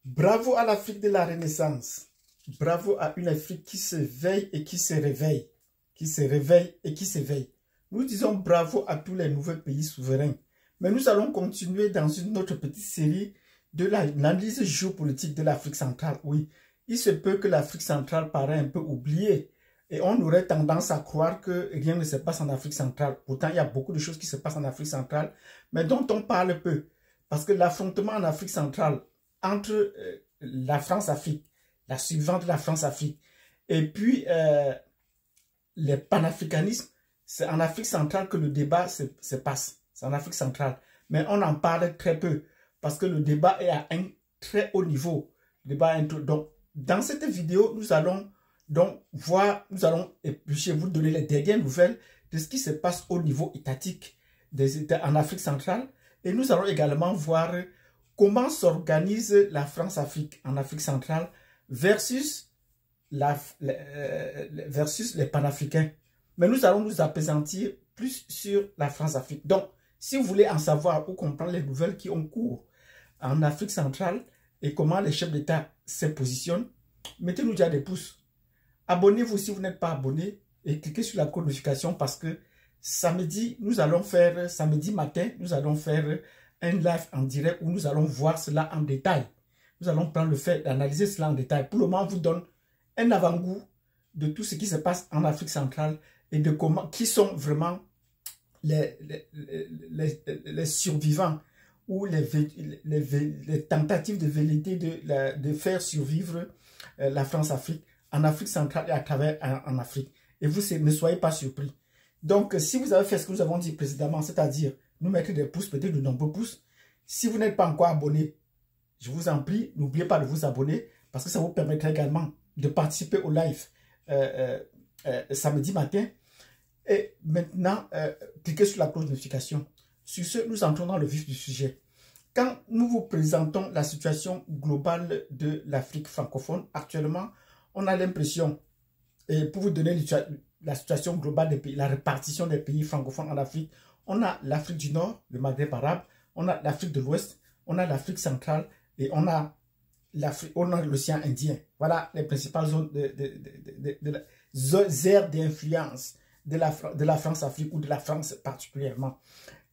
Bravo à l'Afrique de la Renaissance. Bravo à une Afrique qui se veille et qui se réveille. Qui se réveille et qui s'éveille. Nous disons bravo à tous les nouveaux pays souverains. Mais nous allons continuer dans une autre petite série de l'analyse géopolitique de l'Afrique centrale. Oui, il se peut que l'Afrique centrale paraît un peu oubliée. Et on aurait tendance à croire que rien ne se passe en Afrique centrale. Pourtant, il y a beaucoup de choses qui se passent en Afrique centrale, mais dont on parle peu. Parce que l'affrontement en Afrique centrale entre la France-Afrique, la suivante de la France-Afrique, et puis les panafricanismes, c'est en Afrique centrale que le débat se passe. C'est en Afrique centrale. Mais on en parle très peu, parce que le débat est à un très haut niveau. Le débat est donc, dans cette vidéo, nous allons éplucher, vous donner les dernières nouvelles de ce qui se passe au niveau étatique des États en Afrique centrale. Et nous allons également voir comment s'organise la France-Afrique en Afrique centrale versus les panafricains. Mais nous allons nous appesantir plus sur la France-Afrique. Donc, si vous voulez en savoir ou comprendre les nouvelles qui ont cours en Afrique centrale et comment les chefs d'État se positionnent, mettez-nous déjà des pouces. Abonnez-vous si vous n'êtes pas abonné et cliquez sur la cloche de notification parce que samedi matin, nous allons faire un live en direct où nous allons voir cela en détail. Nous allons prendre le fait d'analyser cela en détail. Pour le moment, on vous donne un avant-goût de tout ce qui se passe en Afrique centrale et de comment, qui sont vraiment les survivants ou les tentatives de velléité de faire survivre la France-Afrique en Afrique centrale et à travers en Afrique. Et vous ne soyez pas surpris. Donc, si vous avez fait ce que nous avons dit précédemment, c'est-à-dire nous mettre des pouces, peut-être de nombreux pouces, si vous n'êtes pas encore abonné, je vous en prie, n'oubliez pas de vous abonner parce que ça vous permettra également de participer au live samedi matin. Et maintenant, cliquez sur la cloche de notification. Sur ce, nous entrons dans le vif du sujet. Quand nous vous présentons la situation globale de l'Afrique francophone, actuellement, on a l'impression, et pour vous donner la situation globale des pays, la répartition des pays francophones en Afrique, on a l'Afrique du Nord, le Maghreb arabe, on a l'Afrique de l'Ouest, on a l'Afrique centrale et on a l'océan Indien. Voilà les principales zones aires d'influence de la France-Afrique ou de la France particulièrement.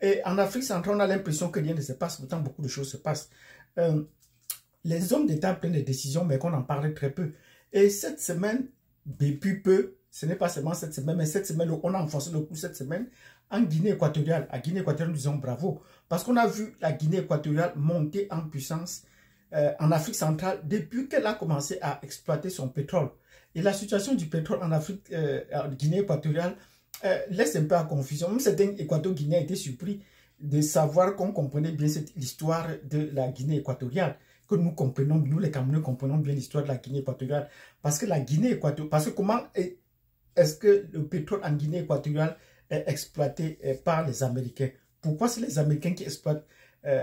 Et en Afrique centrale, on a l'impression que rien ne se passe, pourtant beaucoup de choses se passent. Les hommes d'État prennent des décisions, mais qu'on en parle très peu. Et cette semaine, depuis peu, ce n'est pas seulement cette semaine, mais cette semaine, on a enfoncé le coup cette semaine en Guinée équatoriale. À Guinée équatoriale, nous disons bravo. Parce qu'on a vu la Guinée équatoriale monter en puissance en Afrique centrale depuis qu'elle a commencé à exploiter son pétrole. Et la situation du pétrole en Afrique, en Guinée équatoriale, laisse un peu à confusion. Même certains équato-guinéens étaient surpris de savoir qu'on comprenait bien l'histoire de la Guinée équatoriale. Que nous comprenons, nous les Camerounais comprenons bien l'histoire de la Guinée équatoriale. Parce que la Guinée équatoriale, parce que comment est-ce que le pétrole en Guinée équatoriale est exploité par les Américains? Pourquoi c'est les Américains qui exploitent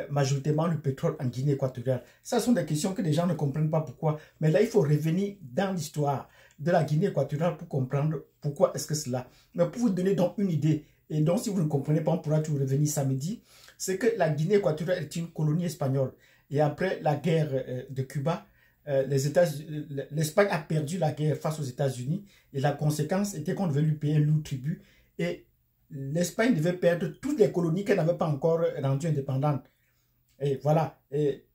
majoritairement le pétrole en Guinée équatoriale? Ça sont des questions que les gens ne comprennent pas pourquoi. Mais là, il faut revenir dans l'histoire de la Guinée équatoriale pour comprendre pourquoi est-ce que cela. Mais pour vous donner donc une idée, et donc si vous ne comprenez pas, on pourra toujours revenir samedi, c'est que la Guinée équatoriale est une colonie espagnole. Et après la guerre de Cuba, l'Espagne a perdu la guerre face aux États-Unis et la conséquence était qu'on devait lui payer un lourd tribut et l'Espagne devait perdre toutes les colonies qu'elle n'avait pas encore rendues indépendantes. Et voilà, et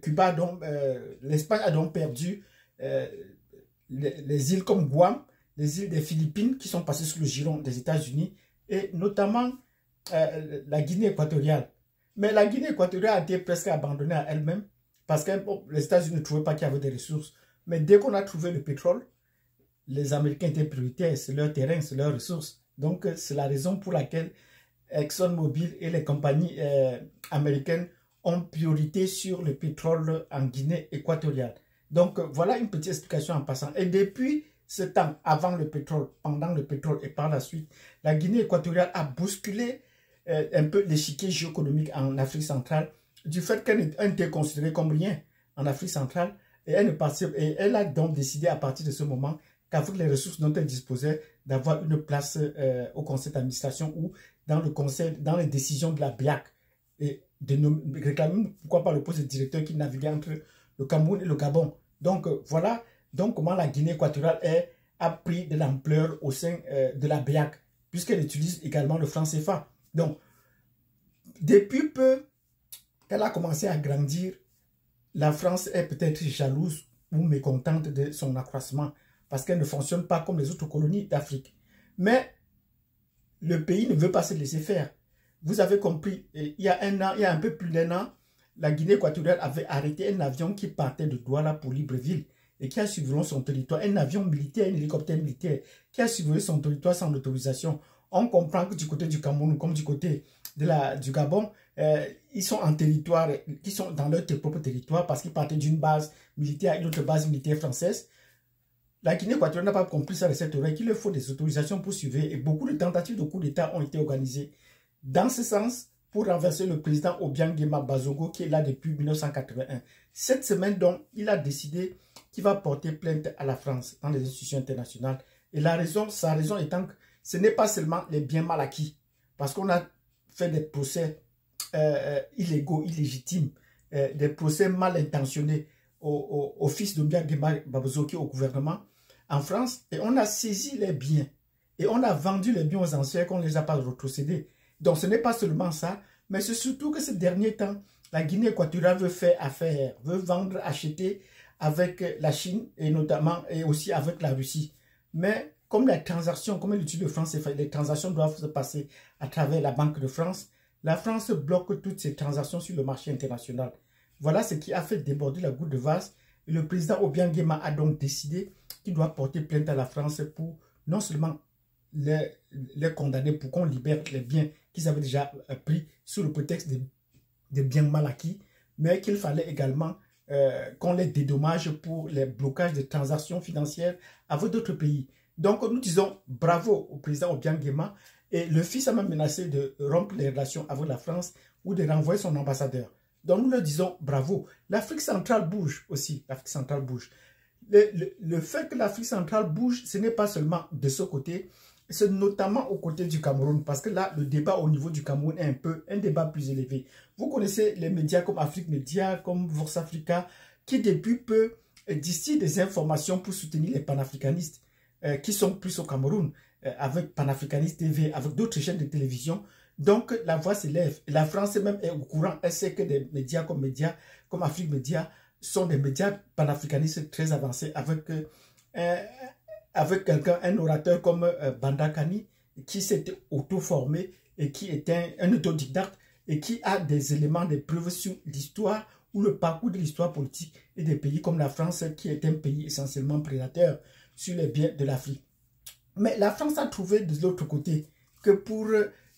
Cuba, l'Espagne a donc perdu les îles comme Guam, les îles des Philippines qui sont passées sous le giron des États-Unis et notamment la Guinée équatoriale. Mais la Guinée équatoriale a été presque abandonnée à elle-même parce que les États-Unis ne trouvaient pas qu'il y avait des ressources. Mais dès qu'on a trouvé le pétrole, les Américains étaient prioritaires, c'est leur terrain, c'est leurs ressources. Donc, c'est la raison pour laquelle ExxonMobil et les compagnies américaines ont priorité sur le pétrole en Guinée équatoriale. Donc, voilà une petite explication en passant. Et depuis ce temps, avant le pétrole, pendant le pétrole et par la suite, la Guinée équatoriale a bousculé un peu l'échiquier géoéconomique en Afrique centrale, du fait qu'elle était considérée comme rien en Afrique centrale, et elle a donc décidé à partir de ce moment qu'avec les ressources dont elle disposait, d'avoir une place au conseil d'administration ou dans le conseil, dans les décisions de la BIAC. Et réclamé, pourquoi pas, le poste de directeur qui naviguait entre le Cameroun et le Gabon. Donc voilà donc comment la Guinée équatoriale a pris de l'ampleur au sein de la BEAC, puisqu'elle utilise également le franc CFA. Donc, depuis peu qu'elle a commencé à grandir, la France est peut-être jalouse ou mécontente de son accroissement, parce qu'elle ne fonctionne pas comme les autres colonies d'Afrique. Mais le pays ne veut pas se laisser faire. Vous avez compris, il y a un peu plus d'1 an, la Guinée équatoriale avait arrêté un avion qui partait de Douala pour Libreville et qui a survolé son territoire, un avion militaire, un hélicoptère militaire, qui a survolé son territoire sans autorisation. On comprend que du côté du Cameroun comme du côté du Gabon, ils sont en territoire, qui sont dans leur propre territoire parce qu'ils partaient d'une base militaire à une autre base militaire française. La Guinée équatoriale n'a pas compris ça de cette oreille, qu'il leur faut des autorisations pour surveiller, et beaucoup de tentatives de coup d'État ont été organisées dans ce sens pour renverser le président Obiang-Nguema Bazogo qui est là depuis 1981. Cette semaine donc, il a décidé qu'il va porter plainte à la France dans les institutions internationales. Et sa raison étant que ce n'est pas seulement les biens mal acquis, parce qu'on a fait des procès illégaux, illégitimes, des procès mal intentionnés au fils d'Obiang-Nguema Bazogo qui est au gouvernement en France, et on a saisi les biens et on a vendu les biens aux anciens qu'on ne les a pas retrocédés. Donc ce n'est pas seulement ça, mais c'est surtout que ces derniers temps, la Guinée équatoriale veut faire affaire, veut vendre, acheter avec la Chine et notamment et aussi avec la Russie. Mais comme les transactions, comme l'étude de France, les transactions doivent se passer à travers la Banque de France, la France bloque toutes ces transactions sur le marché international. Voilà ce qui a fait déborder la goutte de vase. Et le président Obiang-Nguema a donc décidé qu'il doit porter plainte à la France pour non seulement les condamner, pour qu'on libère les biens qu'ils avaient déjà pris sous le prétexte des biens mal acquis, mais qu'il fallait également qu'on les dédommage pour les blocages de transactions financières avec d'autres pays. Donc nous disons bravo au président Obiang-Nguema, et le fils a même menacé de rompre les relations avec la France ou de renvoyer son ambassadeur. Donc nous leur disons bravo. L'Afrique centrale bouge aussi, l'Afrique centrale bouge. Le fait que l'Afrique centrale bouge, ce n'est pas seulement de ce côté, c'est notamment aux côtés du Cameroun, parce que là, le débat au niveau du Cameroun est un débat plus élevé. Vous connaissez les médias comme Afrique Média, comme Vox Africa, qui depuis peu distillent des informations pour soutenir les panafricanistes qui sont plus au Cameroun, avec Panafricaniste TV, avec d'autres chaînes de télévision. Donc, la voix s'élève. La France même est au courant. Elle sait que des médias comme Afrique Média sont des médias panafricanistes très avancés, avec quelqu'un, un orateur comme Banda Kani, qui s'est auto-formé et qui est un autodidacte et qui a des éléments, des preuves sur l'histoire ou le parcours de l'histoire politique et des pays comme la France, qui est un pays essentiellement prédateur sur les biens de l'Afrique. Mais la France a trouvé de l'autre côté que pour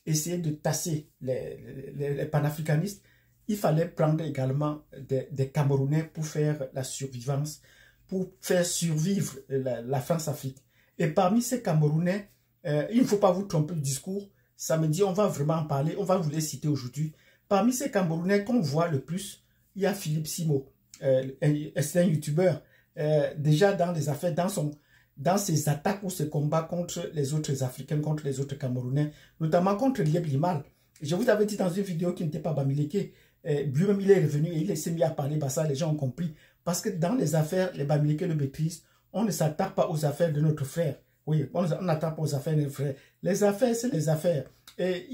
essayer de tasser les panafricanistes, il fallait prendre également des Camerounais pour faire la survivance, pour faire survivre la France-Afrique. Et parmi ces Camerounais, il ne faut pas vous tromper du discours. Samedi, on va vraiment en parler, on va vous les citer aujourd'hui. Parmi ces Camerounais qu'on voit le plus, il y a Philippe Simo, c'est un youtubeur, déjà dans les affaires, dans ses attaques ou ses combats contre les autres Africains, contre les autres Camerounais, notamment contre Lieb Limal. Je vous avais dit dans une vidéo qui n'était pas Bamileke, lui-même il est revenu et il s'est mis à parler, ça les gens ont compris. Parce que dans les affaires, les Bamileke le maîtrisent, on ne s'attaque pas aux affaires de notre frère. Oui, on n'attaque pas aux affaires de notre frère. Les affaires, c'est les affaires. Et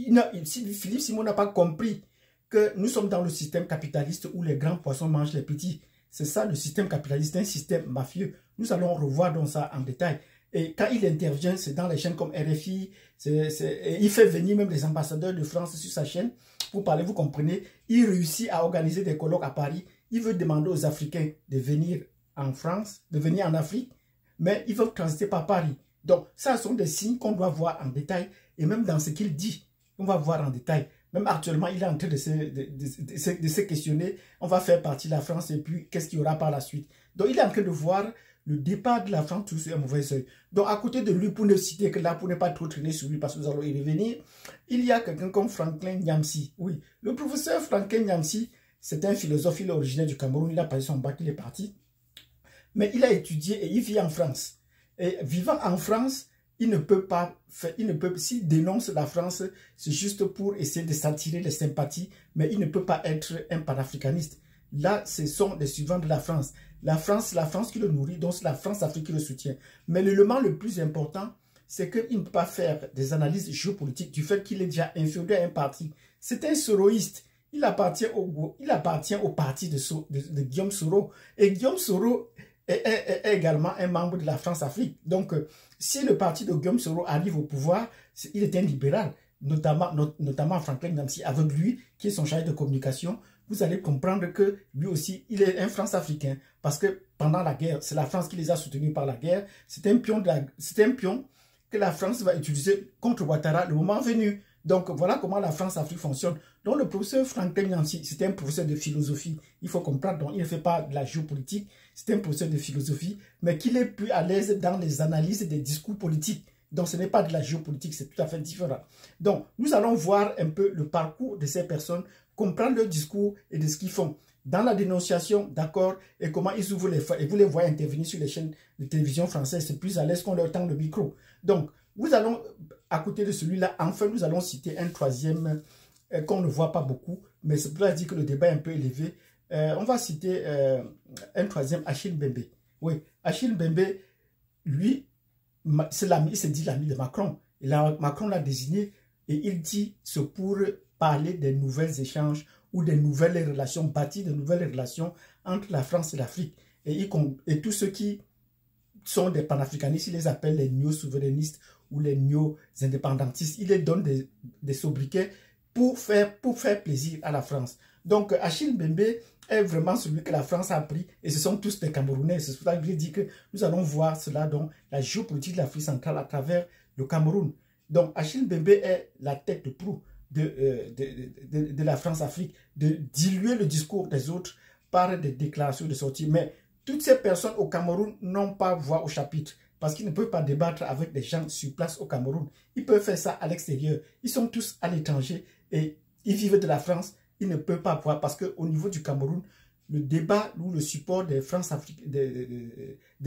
Philippe Simo n'a pas compris que nous sommes dans le système capitaliste où les grands poissons mangent les petits. C'est ça le système capitaliste, un système mafieux. Nous allons revoir donc ça en détail. Et quand il intervient, c'est dans les chaînes comme RFI, il fait venir même les ambassadeurs de France sur sa chaîne pour parler, vous comprenez. Il réussit à organiser des colloques à Paris. Il veut demander aux Africains de venir en France, de venir en Afrique, mais ils veulent transiter par Paris. Donc, ça sont des signes qu'on doit voir en détail, et même dans ce qu'il dit, on va voir en détail. Même actuellement, il est en train de se questionner, on va faire partie de la France, et puis qu'est-ce qu'il y aura par la suite. Donc, il est en train de voir le départ de la France sous un mauvais œil. Donc, à côté de lui, pour ne citer que là, pour ne pas trop traîner sur lui, parce que nous allons y revenir, il y a quelqu'un comme Franklin Nyamsi. Oui, le professeur Franklin Nyamsi, c'est un philosophe, il est originaire du Cameroun, il a passé son bac, il est parti. Mais il a étudié et il vit en France. Et vivant en France, il ne peut pas faire, s'il dénonce la France, c'est juste pour essayer de s'attirer les sympathies, mais il ne peut pas être un panafricaniste. Là, ce sont des suivants de la France. La France qui le nourrit, donc c'est la France-Afrique qui le soutient. Mais l'élément le plus important, c'est qu'il ne peut pas faire des analyses géopolitiques du fait qu'il est déjà inféodé à un parti. C'est un soroïste. Il appartient au parti de Guillaume Soro. Et Guillaume Soro est également un membre de la France-Afrique. Donc, si le parti de Guillaume Soro arrive au pouvoir, il est un libéral, notamment Franklin Nyamsi, avec lui, qui est son chargé de communication. Vous allez comprendre que lui aussi, il est un France-africain. Parce que pendant la guerre, c'est la France qui les a soutenus par la guerre. C'est un pion que la France va utiliser contre Ouattara le moment venu. Donc, voilà comment la France-Afrique fonctionne. Donc, le professeur Franklin Nyamsi, c'était un professeur de philosophie. Il faut comprendre, donc, il ne fait pas de la géopolitique. C'est un professeur de philosophie, mais qu'il est plus à l'aise dans les analyses des discours politiques. Donc, ce n'est pas de la géopolitique, c'est tout à fait différent. Donc, nous allons voir un peu le parcours de ces personnes, comprendre leur discours et de ce qu'ils font. Dans la dénonciation, d'accord, et comment ils ouvrent les faits, et vous les voyez intervenir sur les chaînes de télévision françaises, c'est plus à l'aise qu'on leur tend le micro. Donc, nous allons, à côté de celui-là, enfin, nous allons citer un troisième qu'on ne voit pas beaucoup, mais c'est pour dire que le débat est un peu élevé. On va citer un troisième, Achille Mbembe. Oui, Achille Mbembe, lui, il se dit l'ami de Macron. Et là, Macron l'a désigné et il dit c'est pour parler des nouvelles échanges ou des nouvelles relations, bâtir de nouvelles relations entre la France et l'Afrique. Et tous ceux qui sont des panafricanistes, il les appelle les néo-souverainistes ou les néo-indépendantistes. Il les donne des sobriquets pour faire plaisir à la France. Donc, Achille Mbembe est vraiment celui que la France a pris et ce sont tous des Camerounais. C'est pour ça que je dis que nous allons voir cela dans la géopolitique de l'Afrique centrale à travers le Cameroun. Donc, Achille Mbembe est la tête de proue de la France-Afrique, de diluer le discours des autres par des déclarations de sortie. Mais toutes ces personnes au Cameroun n'ont pas voix au chapitre parce qu'ils ne peuvent pas débattre avec des gens sur place au Cameroun. Ils peuvent faire ça à l'extérieur. Ils sont tous à l'étranger et ils vivent de la France. Ils ne peuvent pas voir parce qu'au niveau du Cameroun, le débat ou le support des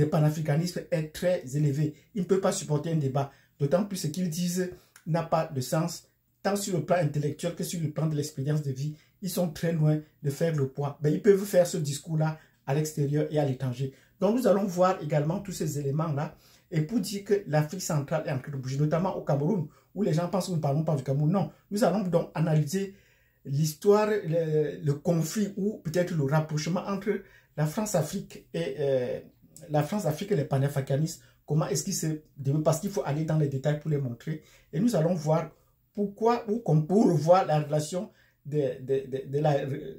panafricanistes est très élevé. Ils ne peuvent pas supporter un débat. D'autant plus ce qu'ils disent n'a pas de sens, tant sur le plan intellectuel que sur le plan de l'expérience de vie. Ils sont très loin de faire le poids. Mais ils peuvent faire ce discours-là à l'extérieur et à l'étranger. Donc nous allons voir également tous ces éléments-là. Et pour dire que l'Afrique centrale est en train de bouger, notamment au Cameroun, où les gens pensent que nous ne parlons pas du Cameroun. Non, nous allons donc analyser l'histoire, le conflit ou peut-être le rapprochement entre la France-Afrique et les panafricanistes. Comment est-ce qu'il se développe? Parce qu'il faut aller dans les détails pour les montrer. Et nous allons voir pourquoi ou pour revoir la relation de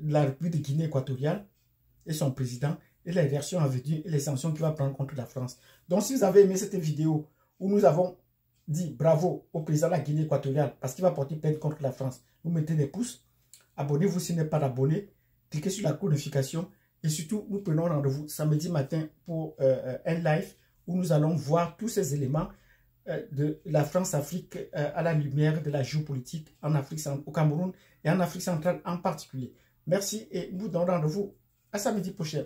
la République de Guinée équatoriale et son président et les réactions à venir et les sanctions qu'il va prendre contre la France. Donc si vous avez aimé cette vidéo où nous avons dit bravo au président de la Guinée équatoriale parce qu'il va porter plainte contre la France, vous mettez des pouces, abonnez-vous s'il n'est pas abonné, cliquez sur la notification et surtout nous prenons rendez-vous samedi matin pour un live où nous allons voir tous ces éléments de la France-Afrique à la lumière de la géopolitique en Afrique, au Cameroun et en Afrique centrale en particulier. Merci et nous donnons rendez-vous à samedi prochain.